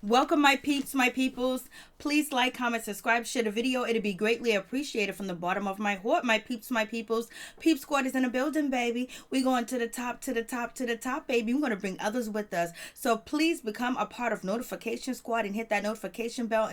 Welcome, my peeps, my peoples. Please like, comment, subscribe, share the video. It'd be greatly appreciated from the bottom of my heart, my peeps, my peoples. Peep Squad is in the building, baby. We going to the top, to the top, to the top, baby. We're going to bring others with us. So please become a part of Notification Squad and hit that notification bell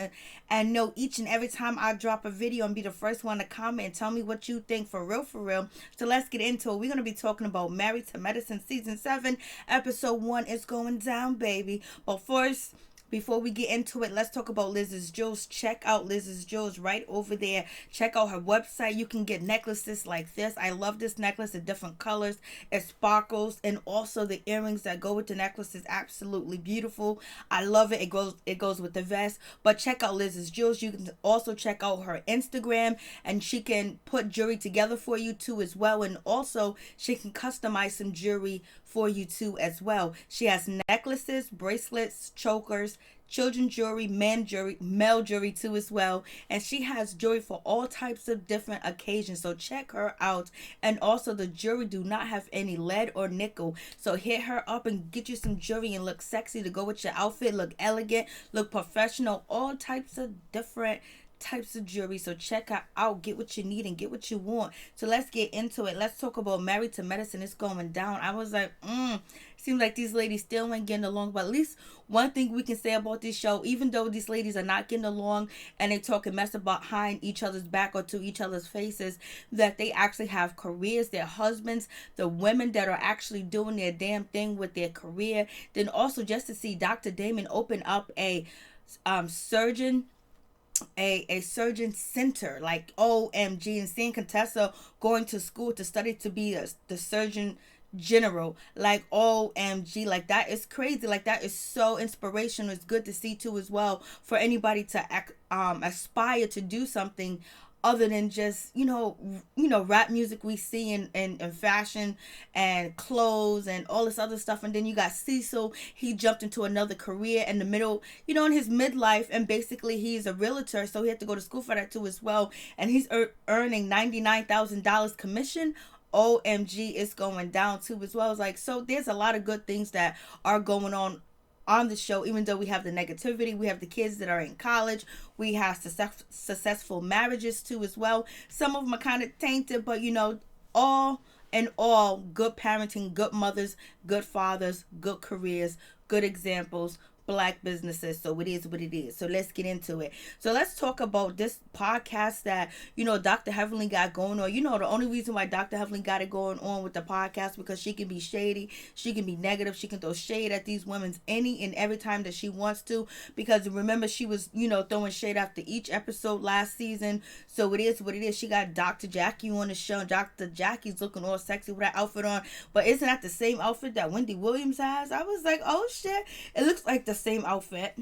and know each and every time I drop a video and be the first one to comment and tell me what you think for real, for real. So let's get into it. We're going to be talking about Married to Medicine Season 7, Episode 1 is going down, baby. But first, before we get into it, let's talk about Liz's Jewels. Check out Liz's Jewels right over there. Check out her website. You can get necklaces like this. I love this necklace in different colors. It sparkles, and also the earrings that go with the necklace is absolutely beautiful. I love it. It goes with the vest. But check out Liz's Jewels. You can also check out her Instagram, and she can put jewelry together for you too as well. And also she can customize some jewelry for you too as well. She has necklaces, bracelets, chokers, children jewelry, male jewelry too as well. And she has jewelry for all types of different occasions. So check her out. And also the jewelry do not have any lead or nickel. So hit her up and get you some jewelry and look sexy to go with your outfit. Look elegant, look professional, all types of different types of jewelry. So check her out, get what you need and get what you want. So let's get into it. Let's talk about Married to Medicine. It's going down. I was like, seems like these ladies still ain't getting along. But at least one thing we can say about this show, even though these ladies are not getting along and they talking mess about behind each other's back or to each other's faces, that they actually have careers, their husbands, the women that are actually doing their damn thing with their career. Then also just to see Dr. Damon open up a surgeon center, like OMG, and seeing Contessa going to school to study to be the surgeon general, like OMG, like that is crazy. Like that is so inspirational. It's good to see too as well for anybody to aspire to do something other than just rap music we see in fashion and clothes and all this other stuff. And then you got Cecil, he jumped into another career in the middle, in his midlife, and basically he's a realtor, so he had to go to school for that too as well. And he's earning $99,000 commission. OMG, it's going down too as well. It's like, so there's a lot of good things that are going on the show. Even though we have the negativity, we have the kids that are in college, we have successful marriages too as well. Some of them are kind of tainted, but all in all, good parenting, good mothers, good fathers, good careers, good examples, Black businesses. So it is what it is. So let's get into it. So let's talk about this podcast that Dr. Heavenly got going on. The only reason why Dr. Heavenly got it going on with the podcast, because she can be shady, she can be negative, she can throw shade at these women any and every time that she wants to. Because remember, she was throwing shade after each episode last season. So it is what it is. She got Dr. Jackie on the show. Dr. Jackie's looking all sexy with that outfit on, but isn't that the same outfit that Wendy Williams has? I was like, oh shit, it looks like the same outfit.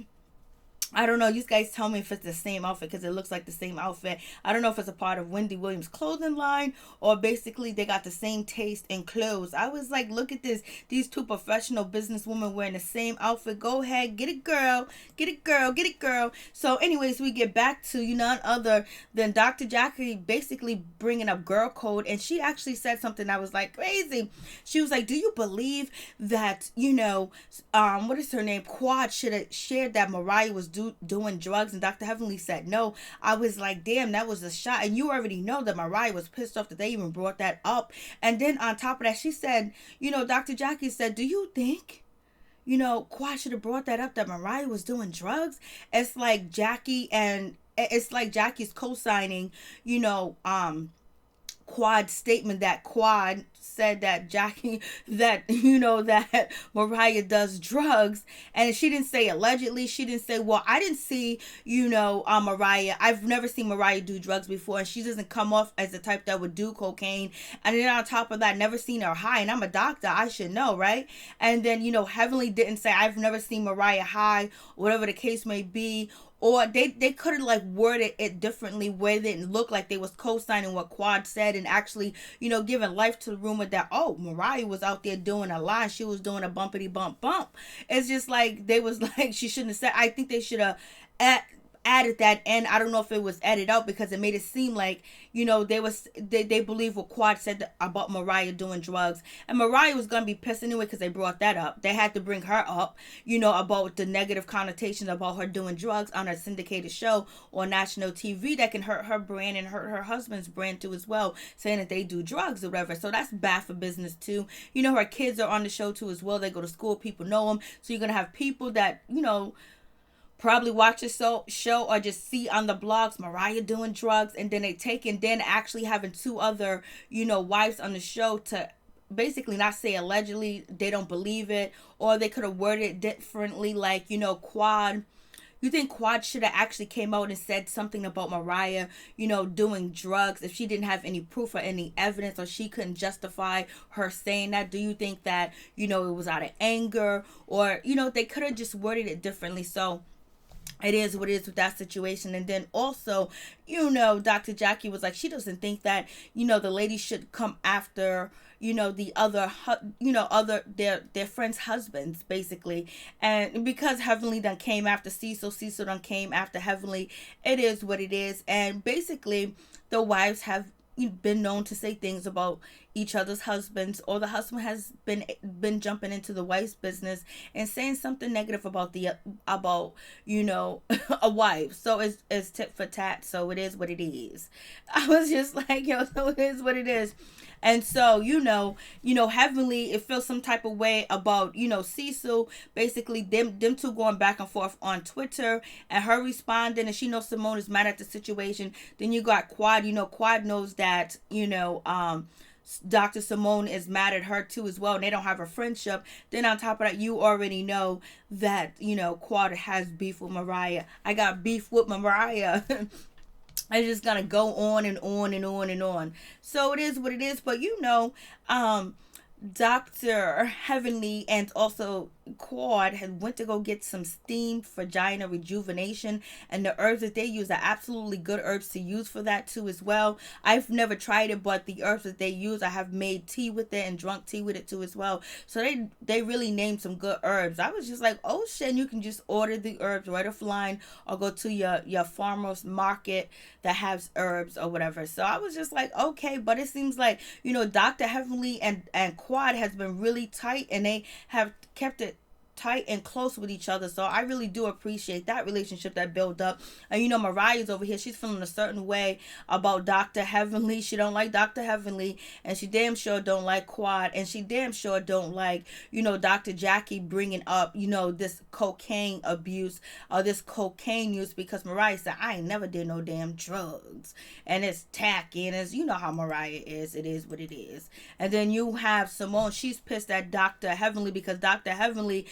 I don't know. You guys tell me if it's the same outfit, because it looks like the same outfit. I don't know if it's a part of Wendy Williams' clothing line or basically they got the same taste in clothes. I was like, look at this. These two professional businesswomen wearing the same outfit. Go ahead. Get it, girl. Get it, girl. Get it, girl. So anyways, we get back to none other than Dr. Jackie basically bringing up girl code. And she actually said something that was like crazy. She was like, do you believe that, what is her name? Quad should have shared that Mariah was doing drugs? And Dr. Heavenly said no. I was like, damn, that was a shot. And you already know that Mariah was pissed off that they even brought that up. And then on top of that, she said, Dr. Jackie said, do you think Quad should have brought that up, that Mariah was doing drugs? It's like Jackie's co-signing Quad's statement, that Quad said that Jackie, that that Mariah does drugs. And she didn't say allegedly. She didn't say, well, I didn't see Mariah, I've never seen Mariah do drugs before, and she doesn't come off as the type that would do cocaine. And then on top of that, never seen her high, and I'm a doctor, I should know, right? And then Heavenly didn't say, I've never seen Mariah high, whatever the case may be. Or they could have worded it differently, where it didn't look like they was co-signing what Quad said and actually, giving life to the rumor that, oh, Mariah was out there doing a lie. She was doing a bumpity bump. It's just like, they was like, she shouldn't have said. I think they should have added that in. I don't know if it was edited out because it made it seem like, they believe what Quad said about Mariah doing drugs. And Mariah was going to be pissed anyway because they brought that up. They had to bring her up, about the negative connotations about her doing drugs on a syndicated show on national TV that can hurt her brand and hurt her husband's brand too as well, saying that they do drugs or whatever. So that's bad for business too. Her kids are on the show too as well. They go to school, people know them. So you're going to have people that, probably watch a show or just see on the blogs Mariah doing drugs, and then they take and then actually having two other, wives on the show to basically not say allegedly, they don't believe it, or they could have worded it differently, like, Quad. You think Quad should have actually came out and said something about Mariah, doing drugs if she didn't have any proof or any evidence, or she couldn't justify her saying that? Do you think that, it was out of anger, or, they could have just worded it differently? So it is what it is with that situation. And then also, Dr. Jackie was like, she doesn't think that, the lady should come after, the other, their friends' husbands, basically. And because Heavenly done came after Cecil done came after Heavenly, it is what it is. And basically, the wives have been known to say things about each other's husbands, or the husband has been jumping into the wife's business and saying something negative about a wife. So it's tit for tat. So it is what it is. I was just like, so it is what it is. And so, Heavenly, it feels some type of way about, Cecil, basically them two going back and forth on Twitter, and her responding, and she knows Simone is mad at the situation. Then you got Quad, Quad knows that, Dr. Simone is mad at her too as well, and they don't have a friendship. Then on top of that, you already know that, Quad has beef with Mariah. I got beef with Mariah. I'm just gonna go on and on and on and on. So it is what it is. But Dr. Heavenly and also Quad had went to go get some steamed vagina rejuvenation, and the herbs that they use are absolutely good herbs to use for that too as well. I've never tried it, but the herbs that they use, I have made tea with it and drunk tea with it too as well. So they really named some good herbs. I was just like, oh shit, and you can just order the herbs right offline, or go to your farmer's market that has herbs or whatever. So I was just like, okay, but it seems like, Dr. Heavenly and Quad has been really tight, and they have kept it tight and close with each other. So I really do appreciate that relationship that built up. And Mariah's over here, she's feeling a certain way about Dr. Heavenly. She don't like Dr. Heavenly, and she damn sure don't like Quad, and she damn sure don't like Dr. Jackie bringing up this cocaine abuse or this cocaine use, because Mariah said, I ain't never did no damn drugs, and it's tacky, and it's how Mariah is. It is what it is. And then you have Simone, she's pissed at Dr. Heavenly because Dr. Heavenly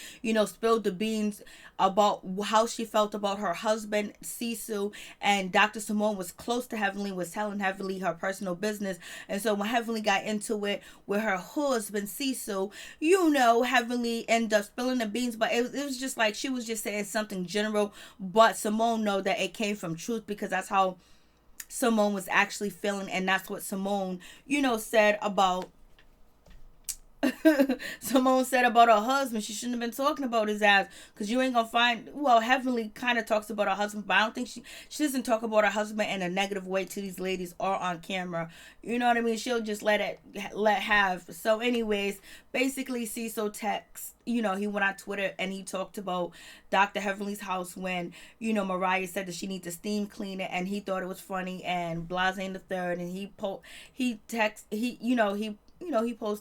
spilled the beans about how she felt about her husband, Cecil, and Dr. Simone was close to Heavenly, was telling Heavenly her personal business. And so when Heavenly got into it with her husband, Cecil, Heavenly ended up spilling the beans, but it was just like she was just saying something general, but Simone know that it came from truth, because that's how Simone was actually feeling, and that's what Simone, said about Simone said about her husband. She shouldn't have been talking about his ass, because you ain't gonna find. Well, Heavenly kind of talks about her husband, but I don't think she doesn't talk about her husband in a negative way to these ladies or on camera. You know what I mean? She'll just let have. So anyways, basically Cecil text, he went on Twitter and he talked about Dr. Heavenly's house when, Mariah said that she needs to steam clean it, and he thought it was funny, and Blase the third, and he posted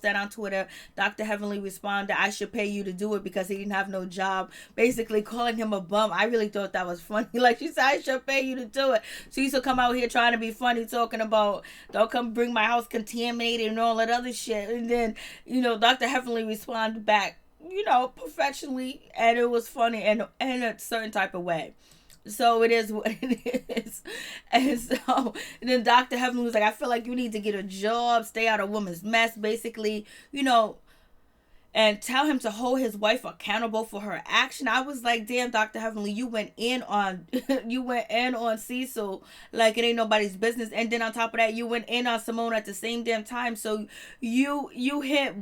that on Twitter. Dr. Heavenly responded, I should pay you to do it, because he didn't have no job, basically calling him a bum. I really thought that was funny. Like, she said, I should pay you to do it. So he used to come out here trying to be funny, talking about, don't come bring my house contaminated and all that other shit. And then, Dr. Heavenly responded back, professionally, and it was funny and in a certain type of way. So it is what it is. And so and then Dr. Heavenly was like, I feel like you need to get a job, stay out of woman's mess, basically, and tell him to hold his wife accountable for her action. I was like, damn, Dr. Heavenly, you went in on you went in on Cecil like it ain't nobody's business. And then on top of that, you went in on Simone at the same damn time. So you hit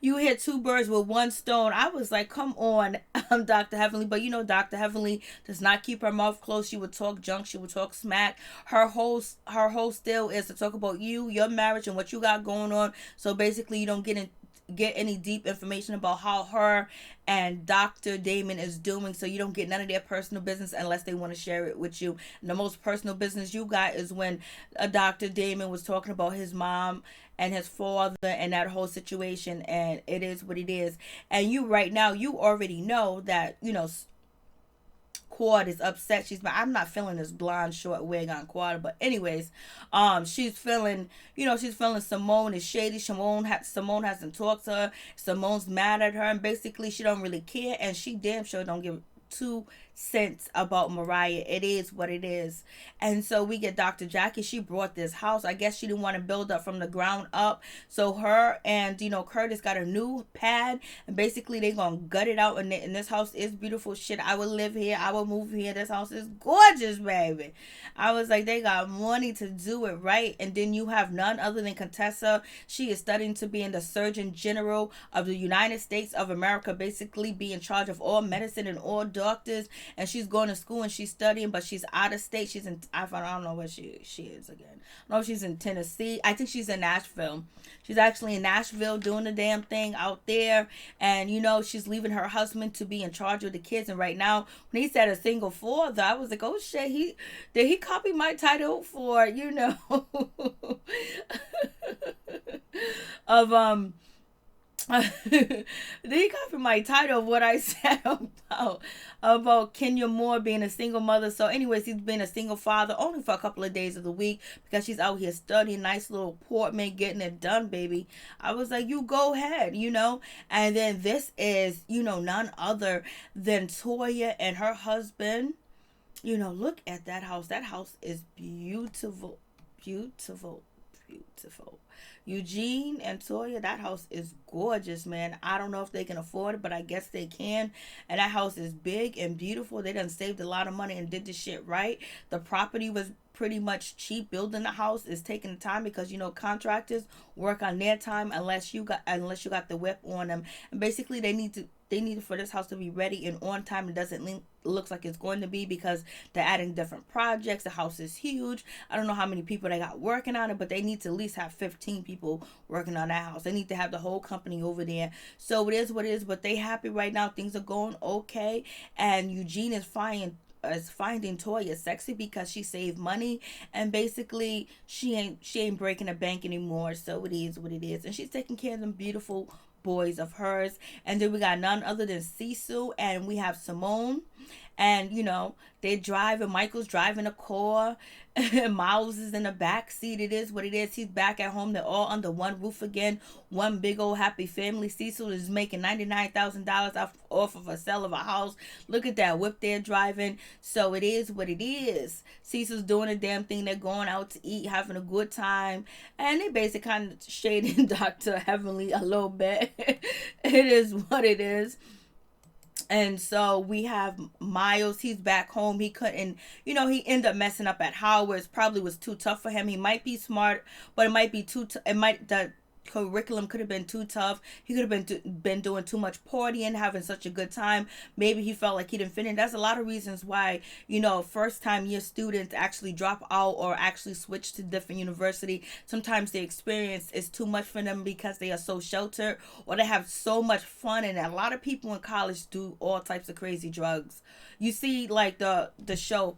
you hit two birds with one stone. I was like, come on, Dr. Heavenly. But you know, Dr. Heavenly does not keep her mouth closed. She would talk junk, she would talk smack. Her whole still is to talk about you, your marriage, and what you got going on. So basically, you don't get any deep information about how her and Dr. Damon is doing, so you don't get none of their personal business unless they want to share it with you. And the most personal business you got is when Dr. Damon was talking about his mom and his father and that whole situation, and it is what it is. And you right now, you already know that, Quad is upset. I'm not feeling this blonde short wig on Quad, but anyways, she's feeling, she's feeling Simone is shady. Simone hasn't talked to her. Simone's mad at her, and basically she don't really care, and she damn sure don't give 2 cents about Mariah. It is what it is. And so we get Dr. Jackie. She brought this house. I guess she didn't want to build up from the ground up. So her and, Curtis got a new pad. And basically they gonna gut it out. And this house is beautiful shit. I would live here. I would move here. This house is gorgeous, baby. I was like, they got money to do it right. And then you have none other than Contessa. She is studying to be in the Surgeon General of the United States of America. Basically be in charge of all medicine and all doctors. And she's going to school and she's studying, but she's out of state. She's in, I don't know where she is again. I know she's in Tennessee. I think she's in Nashville. She's actually in Nashville doing the damn thing out there. And, she's leaving her husband to be in charge of the kids. And right now, when he said a single father, I was like, oh shit, did he copy my title for, of, they got from my title of what I said about Kenya Moore being a single mother. So anyways, he's been a single father only for a couple of days of the week because she's out here studying, nice little Portman, getting it done, baby. I was like, you go ahead, and then this is, none other than Toya and her husband. Look at that house. That house is beautiful, beautiful, beautiful. Eugene and Toya, that house is gorgeous, man. I don't know if they can afford it, but I guess they can. And that house is big and beautiful. They done saved a lot of money and did this shit right. The property was pretty much cheap. Building the house is taking time because contractors work on their time unless you got the whip on them. And basically they need for this house to be ready and on time. It doesn't looks like it's going to be because they're adding different projects. The house is huge. I don't know how many people they got working on it, but they need to at least have 15 people working on that house. They need to have the whole company over there. So it is what it is, but they happy right now. Things are going okay. And Eugene is finding Toya sexy because she saved money, and basically she ain't breaking a bank anymore. So it is what it is, and she's taking care of them beautiful boys of hers. And then we got none other than Cecil, and we have Simone. And they're driving. Michael's driving a car. Miles is in the back seat. It is what it is. He's back at home. They're all under one roof again. One big old happy family. Cecil is making $99,000 off of a sale of a house. Look at that whip they're driving. So it is what it is. Cecil's doing a damn thing. They're going out to eat, having a good time, and they basically kind of shading Dr. Heavenly a little bit. It is what it is. And so we have Miles. He's back home. He couldn't, he ended up messing up at Howard's. Probably was too tough for him. He might be smart, but it might be the curriculum could have been too tough. He could have been doing too much partying, having such a good time. Maybe he felt like he didn't fit in. That's a lot of reasons why, first time year students actually drop out or actually switch to different university. Sometimes the experience is too much for them because they are so sheltered, or they have so much fun. And a lot of people in college do all types of crazy drugs. You see, like the show,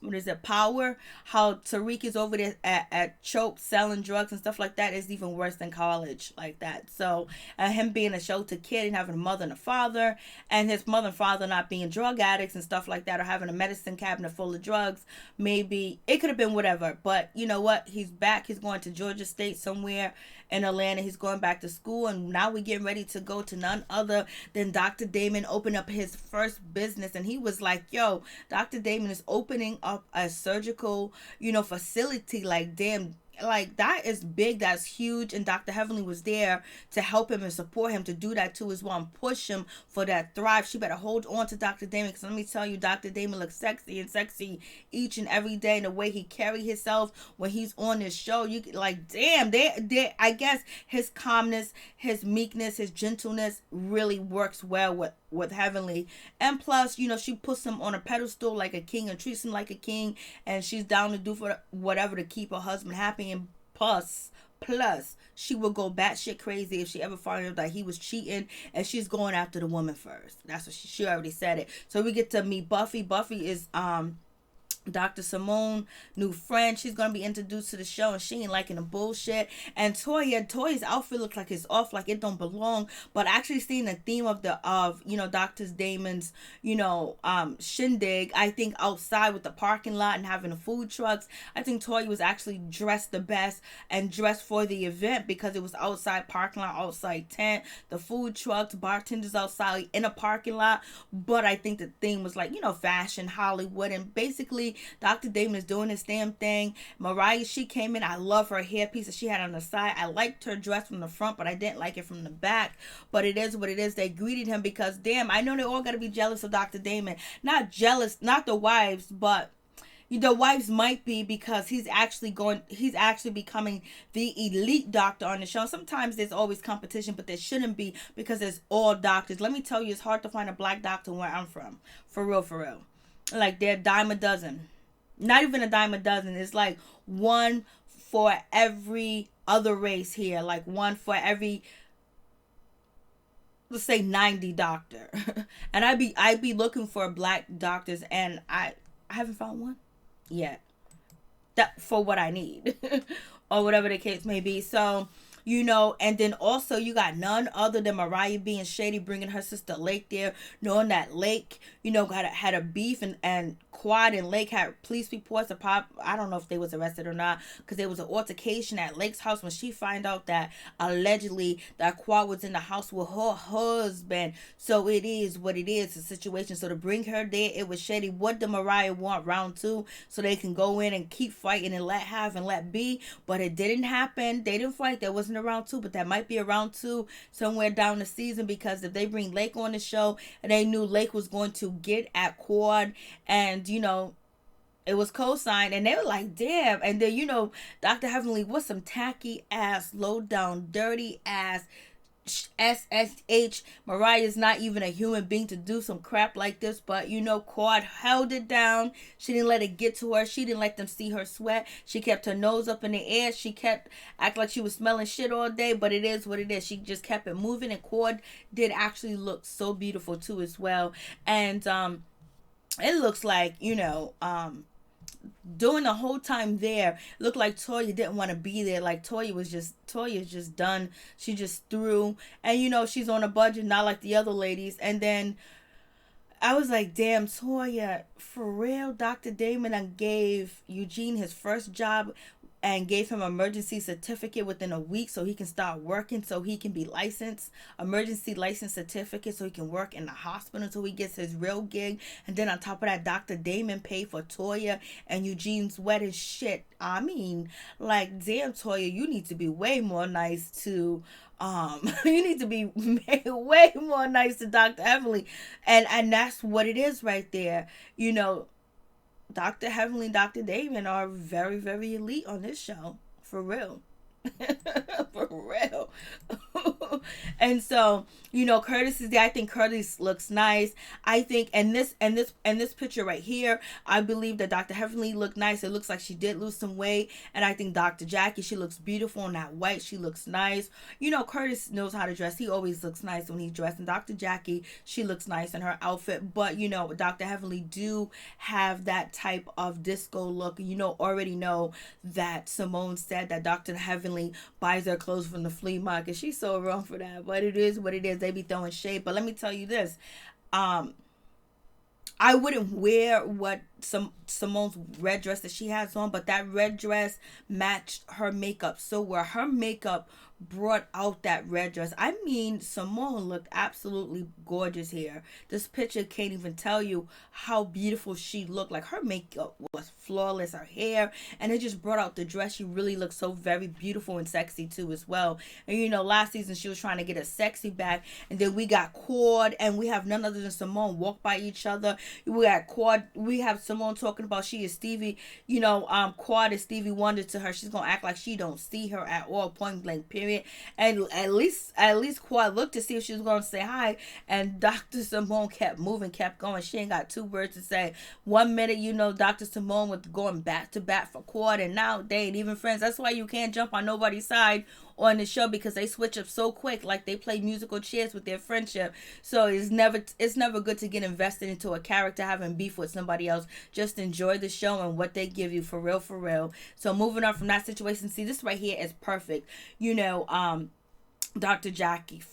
what is it, Power, how Tariq is over there at Choke selling drugs and stuff like that is even worse than college like that. So him being a sheltered kid and having a mother and a father, and his mother and father not being drug addicts and stuff like that, or having a medicine cabinet full of drugs, maybe it could have been whatever. But you know what, he's back. He's going to Georgia State somewhere in Atlanta. He's going back to school, and now we're getting ready to go to none other than Dr. Damon open up his first business. And he was like, yo, Dr. Damon is opening up a surgical, facility. Like, damn. like that is big, that's huge, and Dr. Heavenly was there to help him and support him to do that too as well, and push him for that thrive. She better hold on to Dr. Damon, because let me tell you, Dr. Damon looks sexy and sexy each and every day, and the way he carry himself when he's on this show, you like, damn, they I guess his calmness, his meekness, his gentleness really works well with Heavenly. And plus, she puts him on a pedestal like a king and treats him like a king, and she's down to do for whatever to keep her husband happy. And plus, she will go batshit crazy if she ever found out that he was cheating, and she's going after the woman first. That's what she already said it. So we get to meet Buffy. Buffy is Dr. Simone, new friend. She's gonna be introduced to the show, and she ain't liking the bullshit. And Toya's outfit looks like it's off, like it don't belong. But actually seeing the theme of Dr. Damon's shindig, I think outside with the parking lot and having the food trucks, I think Toya was actually dressed the best and dressed for the event, because it was outside parking lot, outside tent, the food trucks, bartenders outside in a parking lot. But I think the theme was like fashion, Hollywood, and basically Dr. Damon is doing his damn thing. Mariah, she came in. I love her hairpiece that she had on the side. I liked her dress from the front, but I didn't like it from the back. But it is what it is. They greeted him because, damn, I know they all got to be jealous of Dr. Damon. Not jealous, not the wives, but the wives might be, because he's actually becoming the elite doctor on the show. Sometimes there's always competition, but there shouldn't be, because there's all doctors. Let me tell you, it's hard to find a black doctor where I'm from. For real, for real. Like, they're a dime a dozen. Not even a dime a dozen. It's like one for every other race here. Like one for every, let's say, 90 doctor. And I'd be looking for black doctors, and I haven't found one yet. That for what I need. Or whatever the case may be. So, and then also you got none other than Mariah being shady, bringing her sister Lake there, knowing that Lake, had a beef, and Quad and Lake had police reports of pop. I don't know if they was arrested or not, because there was an altercation at Lake's house when she found out that allegedly that Quad was in the house with her husband. So it is what it is, the situation. So to bring her there, it was shady. What did Mariah want? Round 2, so they can go in and keep fighting and let have and let be. But it didn't happen. They didn't fight. There wasn't a round 2, but that might be a round 2 somewhere down the season, because if they bring Lake on the show, and they knew Lake was going to get at Quad, and it was co-signed, and they were like, damn. And then Dr. Heavenly was some tacky ass, low down, dirty ass SSH. Mariah's not even a human being to do some crap like this, but Quad held it down. She didn't let it get to her. She didn't let them see her sweat. She kept her nose up in the air. She kept acting like she was smelling shit all day, but it is what it is. She just kept it moving, and Quad did actually look so beautiful too as well. And it looks like during the whole time there, it looked like Toya didn't want to be there. Like Toya's just done. She just threw, and she's on a budget, not like the other ladies. And then I was like, damn, Toya, for real. Dr. Damon gave Eugene his first job and gave him an emergency certificate within a week so he can start working, so he can be licensed, emergency license certificate, so he can work in the hospital until he gets his real gig. And then on top of that, Dr. Damon paid for Toya and Eugene's wedding. Shit, I mean, like, damn, Toya, you need to be way more nice to you need to be way more nice to Dr. Heavenly. And that's what it is right there. Dr. Heavenly and Dr. Damon are very, very elite on this show. For real. For real. And so, Curtis is there. I think Curtis looks nice. I think and this picture right here, I believe that Dr. Heavenly looked nice. It looks like she did lose some weight. And I think Dr. Jackie, she looks beautiful in that white. She looks nice. Curtis knows how to dress. He always looks nice when he's dressed. And Dr. Jackie, she looks nice in her outfit. But Dr. Heavenly do have that type of disco look. Already know that Simone said that Dr. Heavenly buys her clothes from the flea market. She's so wrong for that, but it is what it is. They be throwing shade. But let me tell you this, I wouldn't wear what Simone's red dress that she has on, but that red dress matched her makeup so well. Her makeup brought out that red dress. I mean, Simone looked absolutely gorgeous here. This picture can't even tell you how beautiful she looked. Like, her makeup was flawless, her hair, and it just brought out the dress. She really looked so very beautiful and sexy too as well. And you know, last season she was trying to get a sexy back, and then we got Cord, and we have none other than Simone walk by each other. We got Cord, we have Simone talking about she is Stevie, you know, Quad is Stevie Wonder to her. She's gonna act like she don't see her at all, point blank period. And at least Quad looked to see if she was gonna say hi, and Dr. Simone kept moving, kept going. She ain't got two words to say. 1 minute, you know, Dr. Simone was going back to bat for Quad, and now they ain't even friends. That's why you can't jump on nobody's side on the show, because they switch up so quick, like they play musical chairs with their friendship. So it's never good to get invested into a character having beef with somebody else. Just enjoy the show and what they give you, for real, for real. So moving on from that situation, see, this right here is perfect. You know, Dr. Jackie,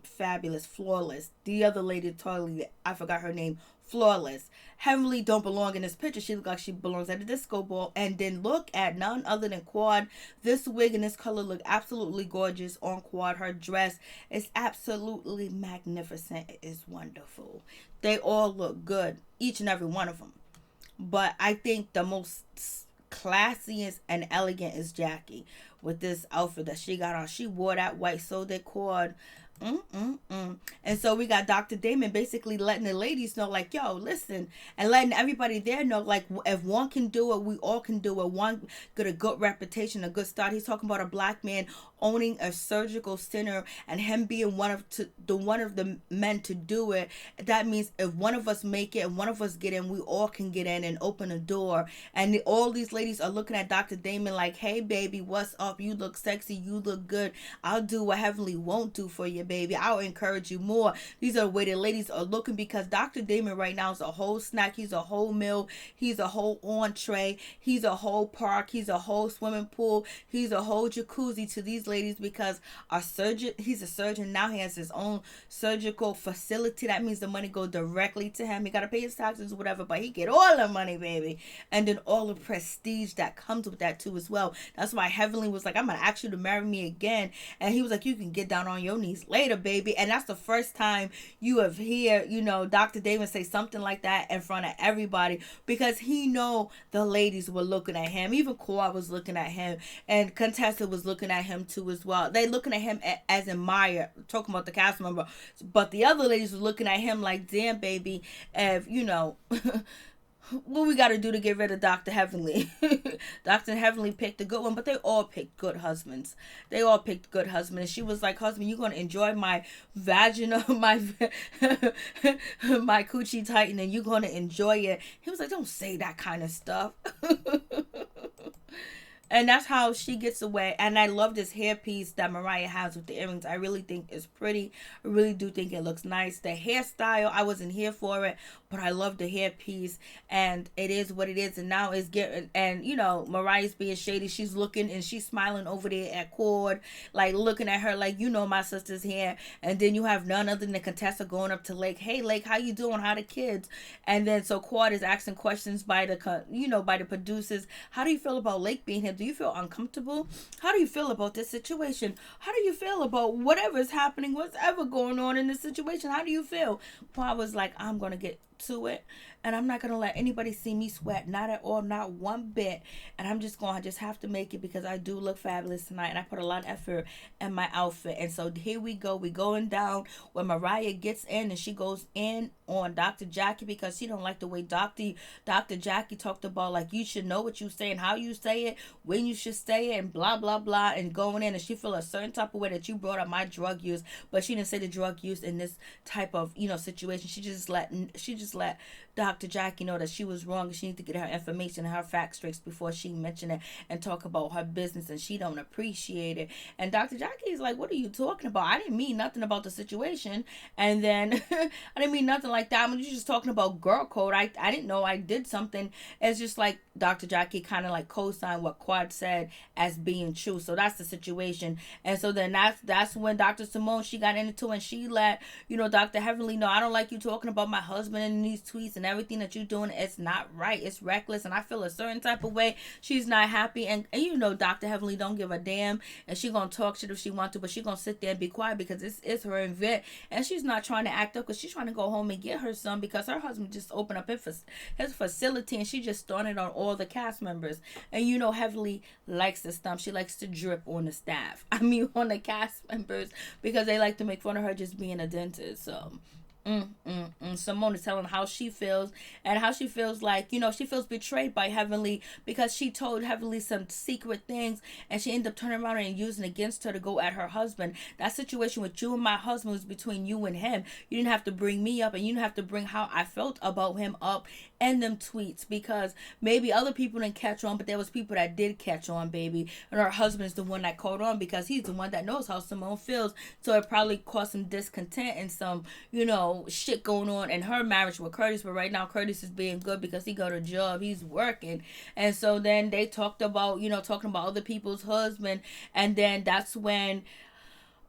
fabulous, flawless. The other lady, totally, I forgot her name, flawless. Heavenly don't belong in this picture. She look like she belongs at a disco ball. And then look at none other than Quad. This wig and this color look absolutely gorgeous on Quad. Her dress is absolutely magnificent. It is wonderful. They all look good, each and every one of them. But I think the most classiest and elegant is Jackie with this outfit that she got on. She wore that white, so did Cord. And so we got Dr. Damon basically letting the ladies know, like, yo, listen, and letting everybody there know, like, if one can do it, we all can do it. One got a good reputation, a good start. He's talking about a black man owning a surgical center and him being one of the men to do it. That means if one of us make it and one of us get in, we all can get in and open a door. And all these ladies are looking at Dr. Damon like, hey baby, what's up? You look sexy, you look good. I'll do what Heavenly won't do for you, baby. I'll encourage you more. These are the way the ladies are looking, because Dr. Damon right now is a whole snack. He's a whole meal. He's a whole entree. He's a whole park. He's a whole swimming pool. He's a whole jacuzzi to these ladies, because he's a surgeon now. He has his own surgical facility. That means the money go directly to him. He got to pay his taxes or whatever, but he get all the money, baby. And then all the prestige that comes with that too as well. That's why Heavenly was like, I'm going to ask you to marry me again. And he was like, you can get down on your knees later, baby. And that's the first time you have heard, you know, Dr. Davis say something like that in front of everybody, because he know the ladies were looking at him. Even Kawhi was looking at him, and Contessa was looking at him too as well. They looking at him as admired, talking about the cast member, but the other ladies were looking at him like, damn, baby, if you know what we got to do to get rid of Dr. Heavenly. Dr. Heavenly picked a good one, but they all picked good husbands. They all picked good husbands. She was like, husband, you're going to enjoy my vagina, my coochie tighten, and you're going to enjoy it. He was like, don't say that kind of stuff. And that's how she gets away. And I love this hairpiece that Mariah has with the earrings. I really think it's pretty. I really do think it looks nice. The hairstyle, I wasn't here for it, but I love the hairpiece. And it is what it is. And now it's getting, and you know, Mariah's being shady. She's looking and she's smiling over there at Cord, like looking at her like, you know, my sister's here. And then you have none other than Contessa going up to Lake. Hey, Lake, how you doing? How the kids? And then so Cord is asking questions by the, you know, by the producers. How do you feel about Lake being here? Do you feel uncomfortable? How do you feel about this situation? How do you feel about whatever is happening, whatever going on in this situation? How do you feel? Paul was like, I'm going to get to it, and I'm not going to let anybody see me sweat, not at all, not one bit, and I'm just going to just have to make it, because I do look fabulous tonight, and I put a lot of effort in my outfit. And so here we go, we going down when Mariah gets in, and she goes in on Dr. Jackie, because she don't like the way Dr. Jackie talked about, like, you should know what you say and how you say it, when you should say it, and blah blah blah, and going in, and she feel a certain type of way that you brought up my drug use, but she didn't say the drug use in this type of, you know, situation. She just let Dr. Jackie know that she was wrong, and she needs to get her information and her facts straight before she mention it and talk about her business, and she don't appreciate it. And Dr. Jackie is like, what are you talking about? I didn't mean nothing about the situation. And then I didn't mean nothing like that. I mean, you're just talking about girl code. I didn't know I did something. It's just like Dr. Jackie kind of like co-signed what Quad said as being true. So that's the situation. And so then that's when Dr. Simone, she got into it, and she let, you know, Dr. Heavenly know, I don't like you talking about my husband in sending these tweets and everything that you're doing, it's not right. It's reckless, and I feel a certain type of way. She's not happy, and you know, Dr. Heavenly don't give a damn, and she gonna talk shit if she want to, but she gonna sit there and be quiet because it's her event, and she's not trying to act up because she's trying to go home and get her son because her husband just opened up his facility, and she just started on all the cast members. And you know, Heavenly likes to stump. She likes to drip on the staff. I mean, on the cast members, because they like to make fun of her just being a dentist. So Simone is telling how she feels, and how she feels like, you know, she feels betrayed by Heavenly because she told Heavenly some secret things, and she ended up turning around and using against her to go at her husband. That situation with you and my husband was between you and him. You didn't have to bring me up, and you didn't have to bring how I felt about him up in them tweets, because maybe other people didn't catch on, but there was people that did catch on, baby. And her husband is the one that caught on because he's the one that knows how Simone feels. So it probably caused some discontent and some, you know, shit going on in her marriage with Curtis. But right now Curtis is being good because he got a job, he's working. And so then they talked about, you know, talking about other people's husband, and then that's when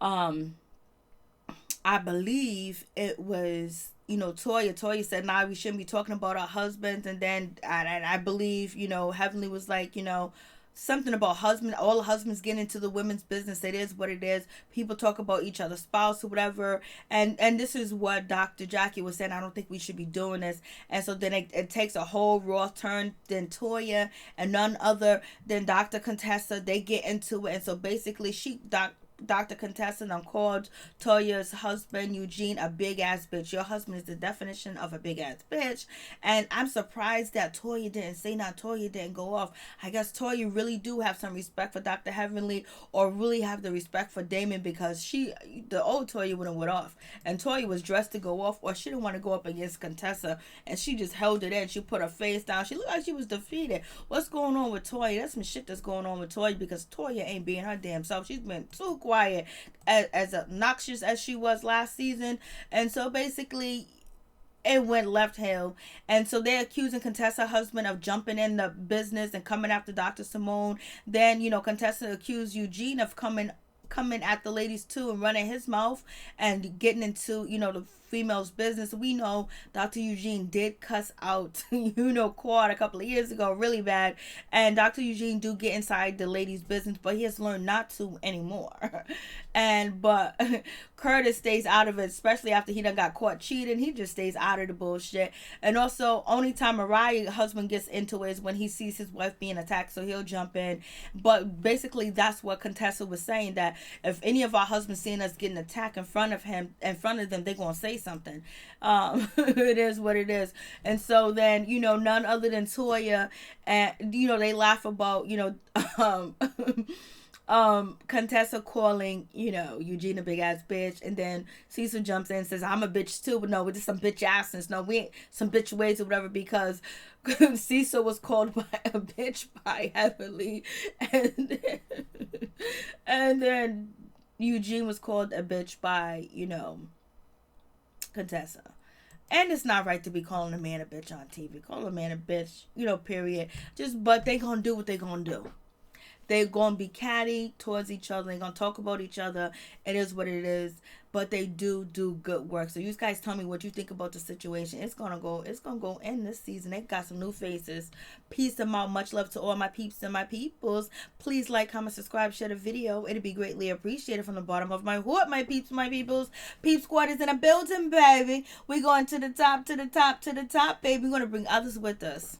I believe it was, you know, Toya said, nah, we shouldn't be talking about our husbands. And then I believe, you know, Heavenly was like, you know, something about husband, all the husbands getting into the women's business. It is what it is. People talk about each other's spouse or whatever. And this is what Dr. Jackie was saying. I don't think we should be doing this. And so then it takes a whole raw turn. Then Toya and none other than Dr. Contessa, they get into it. And so basically Dr. Contessa called Toya's husband Eugene a big ass bitch. Your husband is the definition of a big ass bitch. And I'm surprised that Toya didn't say nothing. Toya didn't go off. I guess Toya really do have some respect for Dr. Heavenly, or really have the respect for Damon, because the old Toya would have went off, and Toya was dressed to go off, or she didn't want to go up against Contessa, and she just held it in. She put her face down. She looked like she was defeated. What's going on with Toya? That's some shit that's going on with Toya, because Toya ain't being her damn self. She's been too quiet, as obnoxious as she was last season. And so basically it went left hill. And so they're accusing Contessa's husband of jumping in the business and coming after Dr. Simone. Then, you know, Contessa accused Eugene of coming at the ladies too and running his mouth and getting into, you know, the female's business. We know Dr. Eugene did cuss out, you know, Quad a couple of years ago really bad, and Dr. Eugene do get inside the ladies' business, but he has learned not to anymore. But Curtis stays out of it, especially after he done got caught cheating. He just stays out of the bullshit. And also, only time Mariah's husband gets into it is when he sees his wife being attacked, so he'll jump in. But basically, that's what Contessa was saying, that if any of our husbands seeing us getting attacked in front of them, they're gonna say something. It is what it is. And so then, you know, none other than Toya, and you know, they laugh about, you know, Contessa calling, you know, Eugene a big ass bitch, and then Cecil jumps in and says, I'm a bitch too, but no, we're just some bitch assness. No, we ain't some bitch ways or whatever, because Cecil was called by a bitch by Heavenly, and then Eugene was called a bitch by, you know, Contessa. And it's not right to be calling a man a bitch on TV. Call a man a bitch, you know, period. But they gonna do what they gonna do. They're gonna be catty towards each other. They're gonna talk about each other. It is what it is. But they do good work. So you guys tell me what you think about the situation. It's gonna go in this season. They got some new faces. Peace and out. Much love to all my peeps and my peoples. Please like, comment, subscribe, share the video. It'd be greatly appreciated from the bottom of my heart, my peeps, my peoples. Peep Squad is in a building, baby. We going to the top, baby. We're gonna bring others with us.